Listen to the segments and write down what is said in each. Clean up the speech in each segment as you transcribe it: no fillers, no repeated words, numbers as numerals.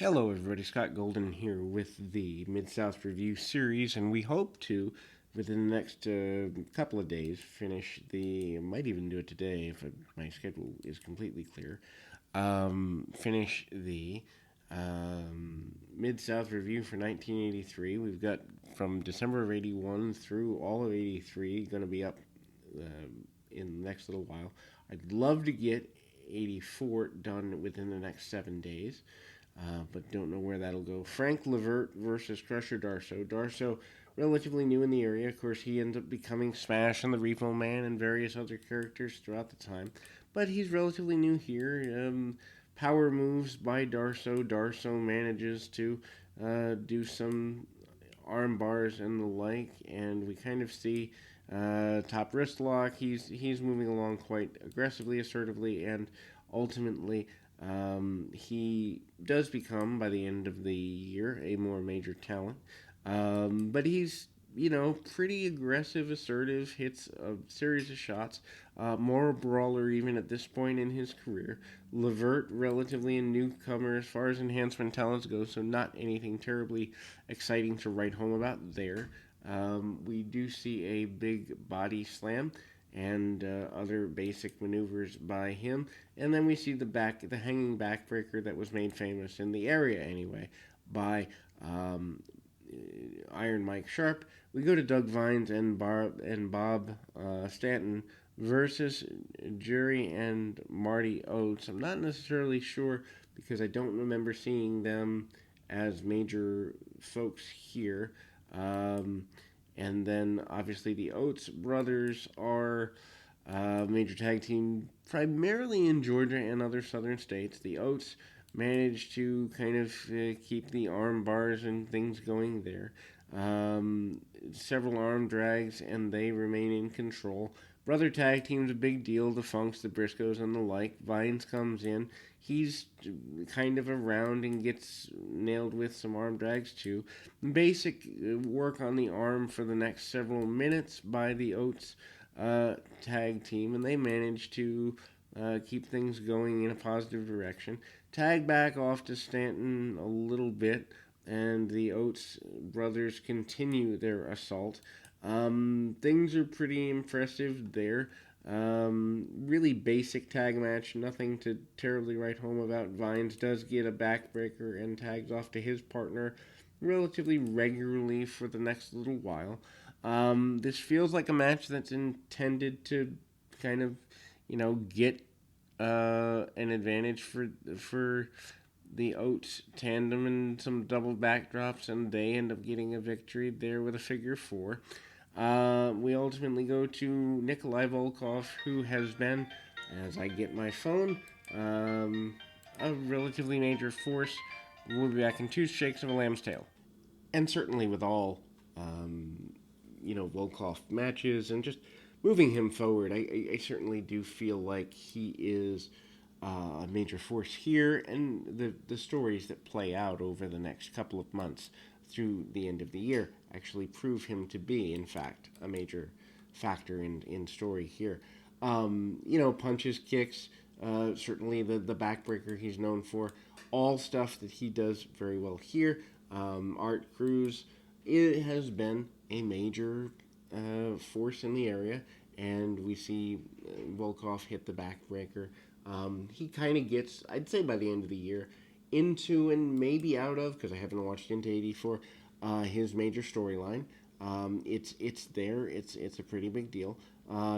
Hello, everybody. Scott Golden here with the Mid-South Review series, and we hope to, within the next couple of days, finish the. Might even do it today if my schedule is completely clear. Finish the Mid-South Review for 1983. We've got from December of 81 through all of 83 going to be up in the next little while. I'd love to get 84 done within the next 7 days. But don't know where that'll go. Frank Levert versus Crusher Darso. Darso, relatively new in the area. Of course, he ends up becoming Smash and the Repo Man and various other characters throughout the time. But he's relatively new here. Power moves by Darso. Darso manages to do some arm bars and the like, and we kind of see top wrist lock. He's moving along quite aggressively, assertively, and ultimately he does become, by the end of the year, a more major talent. But he's, pretty aggressive, assertive, hits a series of shots. More a brawler even at this point in his career. Levert, relatively a newcomer as far as enhancement talents go, so not anything terribly exciting to write home about there. We do see a big body slam and other basic maneuvers by him. And then we see the hanging backbreaker that was made famous in the area anyway by Iron Mike Sharp. We go to Doug Vines and Bob Stanton versus Jerry and Marty Oates. I'm not necessarily sure because I don't remember seeing them as major folks here. And then obviously the Oates brothers are a major tag team primarily in Georgia and other southern states. The Oates managed to kind of keep the arm bars and things going there. Several arm drags, and they remain in control. Brother tag team's a big deal. The Funks, the Briscoes, and the like. Vines comes in. He's kind of around and gets nailed with some arm drags too. Basic work on the arm for the next several minutes by the Oates tag team, and they manage to keep things going in a positive direction. Tag back off to Stanton a little bit, and the Oates brothers continue their assault. Things are pretty impressive there. Really basic tag match, nothing to terribly write home about. Vines does get a backbreaker and tags off to his partner relatively regularly for the next little while. This feels like a match that's intended to kind of, get an advantage for the Oates tandem and some double backdrops, and they end up getting a victory there with a figure four. We ultimately go to Nikolai Volkov, who has been, as I get my phone, a relatively major force. We'll be back in two shakes of a lamb's tail. And certainly with all, Volkov matches and just moving him forward, I certainly do feel like he is a major force here, and the stories that play out over the next couple of months through the end of the year actually prove him to be, in fact, a major factor in story here. Punches, kicks, certainly the backbreaker he's known for, all stuff that he does very well here. Art Cruz, it has been a major force in the area, and we see Volkov hit the backbreaker. He kind of gets, I'd say by the end of the year, into and maybe out of, because I haven't watched into 84, his major storyline. It's there. It's a pretty big deal.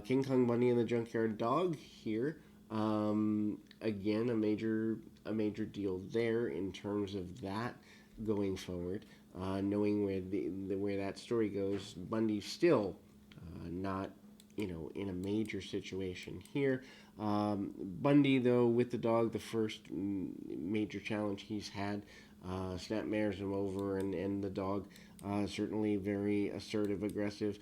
King Kong Bundy and the Junkyard Dog here. Again, a major deal there in terms of that going forward. Knowing where that story goes, Bundy's still not in a major situation here. Bundy, though, with the dog, the first major challenge he's had, snapmares him over, and the dog certainly very assertive, aggressive,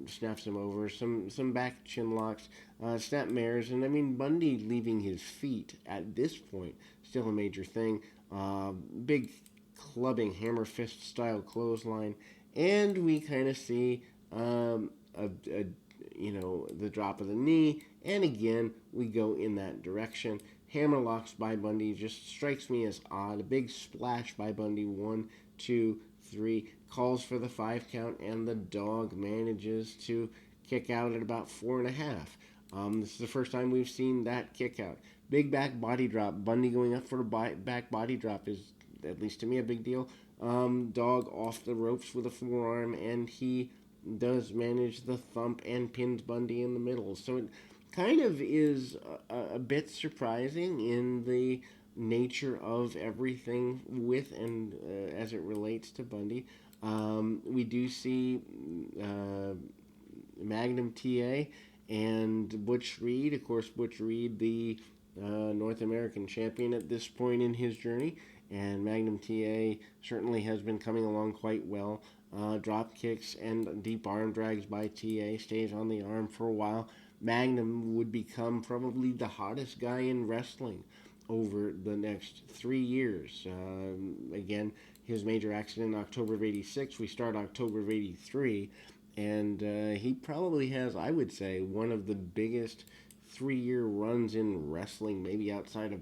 snaps him over, some back chin locks, snapmares, and I mean Bundy leaving his feet at this point, still a major thing. Big clubbing hammer fist style clothesline, and we kind of see the drop of the knee, and again we go in that direction. hammerlocks by Bundy just strikes me as odd. A big splash by Bundy, 1, 2, 3, calls for the 5 count, and the dog manages to kick out at about 4.5. This is the first time we've seen that kick out. Big back body drop. Bundy going up for a back body drop is, at least to me, a big deal. Dog off the ropes with a forearm, and he does manage the thump and pins Bundy in the middle. So it kind of is a bit surprising in the nature of everything with and as it relates to Bundy. We do see Magnum TA and Butch Reed. Of course, Butch Reed, the North American champion at this point in his journey, and Magnum TA certainly has been coming along quite well. Drop kicks and deep arm drags by TA, stays on the arm for a while. Magnum would become probably the hottest guy in wrestling over the next 3 years. Again, his major accident in October of '86. We start October of '83, and he probably has, I would say, one of the biggest 3-year runs in wrestling, maybe outside of,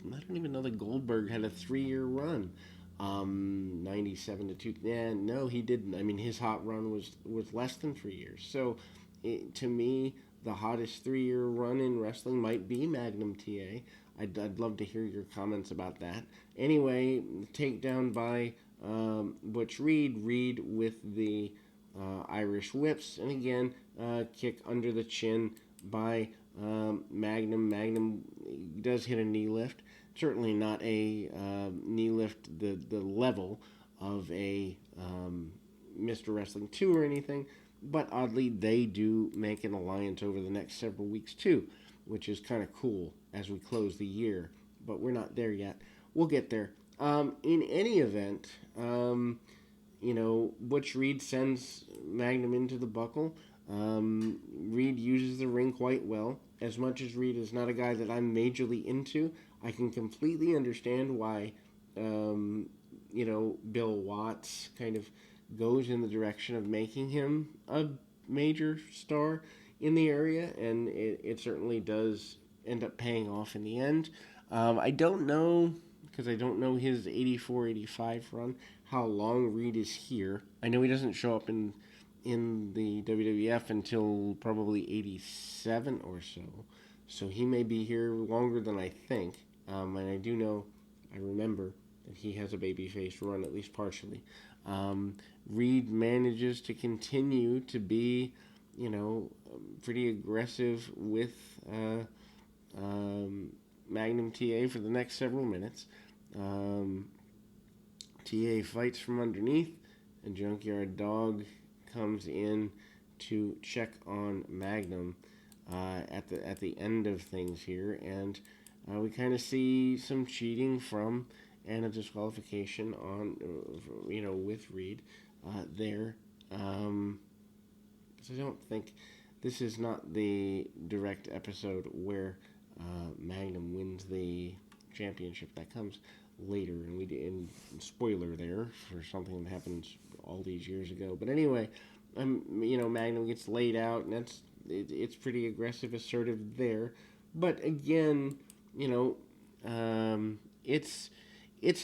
I don't even know that Goldberg had a 3-year run. 97 to 2. Yeah, no, he didn't. I mean, his hot run was less than 3 years. So, to me, the hottest 3-year run in wrestling might be Magnum TA. I'd love to hear your comments about that. Anyway, takedown by Butch Reed. Reed with the Irish whips, and again, kick under the chin by Magnum. Magnum does hit a knee lift. Certainly not a knee lift the level of a Mr. Wrestling 2 or anything, but oddly, they do make an alliance over the next several weeks too, which is kind of cool as we close the year, but we're not there yet. We'll get there. In any event, Butch Reed sends Magnum into the buckle. Reed uses the ring quite well. As much as Reed is not a guy that I'm majorly into, I can completely understand why, Bill Watts kind of goes in the direction of making him a major star in the area, and it certainly does end up paying off in the end. I don't know, because I don't know his 84-85 run, how long Reed is here. I know he doesn't show up in the WWF until probably 87 or so. So he may be here longer than I think. And I remember that he has a babyface run, at least partially. Reed manages to continue to be, pretty aggressive with Magnum TA for the next several minutes. TA fights from underneath, and Junkyard Dog comes in to check on Magnum at the end of things here, and we kind of see some cheating from and a disqualification on with Reed there. So I don't think this is not the direct episode where Magnum wins the championship. That comes later, and spoiler there for something that happened all these years ago. But anyway, Magnum gets laid out, and it's pretty aggressive, assertive there. But again, it's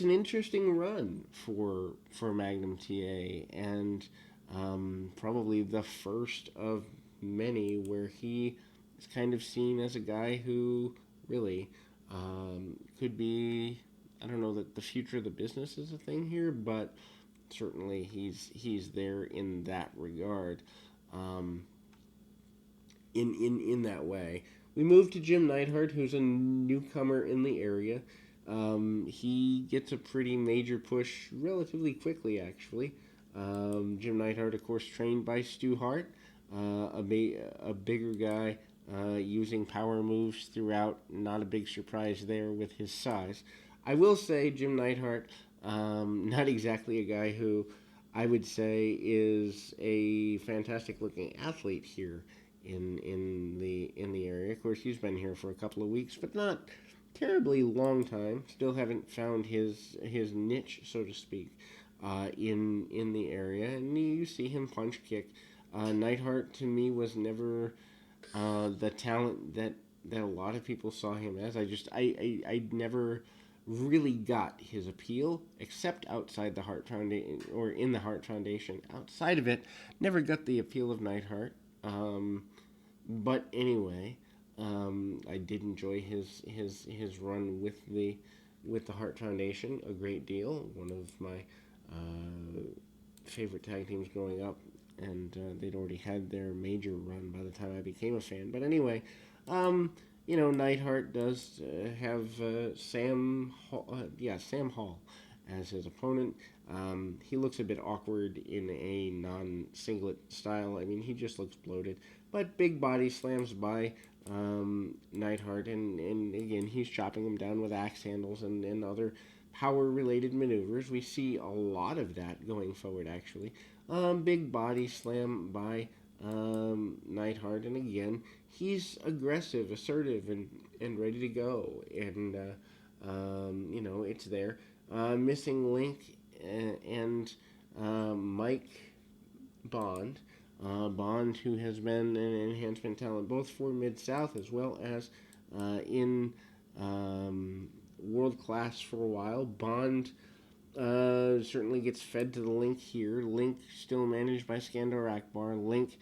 an interesting run for Magnum TA, and probably the first of many where he is kind of seen as a guy who really could be. I don't know that the future of the business is a thing here, but certainly he's there in that regard. In that way, we move to Jim Neidhart, who's a newcomer in the area. He gets a pretty major push relatively quickly, actually. Jim Neidhart, of course, trained by Stu Hart, a bigger guy using power moves throughout. Not a big surprise there with his size. I will say Jim Neidhart, not exactly a guy who I would say is a fantastic looking athlete here in the area. Of course, he's been here for a couple of weeks, but not terribly long time. Still haven't found his niche, so to speak, in the area. And you see him punch kick. Neidhart to me was never the talent that that a lot of people saw him as. I never really got his appeal except outside the Heart Foundation or in the Heart Foundation. Outside of it, never got the appeal of Neidhart. But anyway, I did enjoy his run with the Heart Foundation a great deal. One of my favorite tag teams growing up, and they'd already had their major run by the time I became a fan. But anyway, um, Neidhart does have Sam Hall as his opponent. He looks a bit awkward in a non-singlet style. I mean, he just looks bloated, but big body slams by Neidhart, and again, he's chopping him down with axe handles and other power-related maneuvers. We see a lot of that going forward, actually. Big body slam by Neidhart, and again, he's aggressive, assertive, and ready to go. And it's there. Missing Link and Mike Bond. Bond, who has been an enhancement talent both for Mid-South as well as in world class for a while. Bond certainly gets fed to the Link here. Link still managed by Skandar Akbar. Link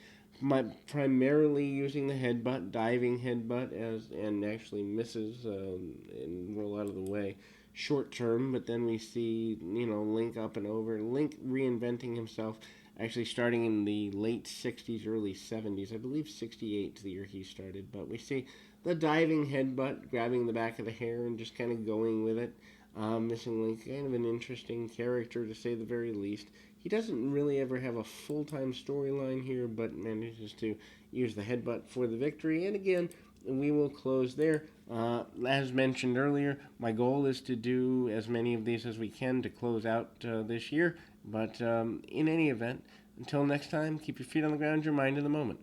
primarily using the headbutt, diving headbutt, and actually misses and roll out of the way short term. But then we see Link up and over. Link reinventing himself. Actually, starting in the late 60s, early 70s. I believe 68 is the year he started. But we see the diving headbutt, grabbing the back of the hair and just kind of going with it. Missing Link, kind of an interesting character to say the very least. He doesn't really ever have a full-time storyline here, but manages to use the headbutt for the victory. And again, we will close there. As mentioned earlier, my goal is to do as many of these as we can to close out this year. But in any event, until next time, keep your feet on the ground, your mind in the moment.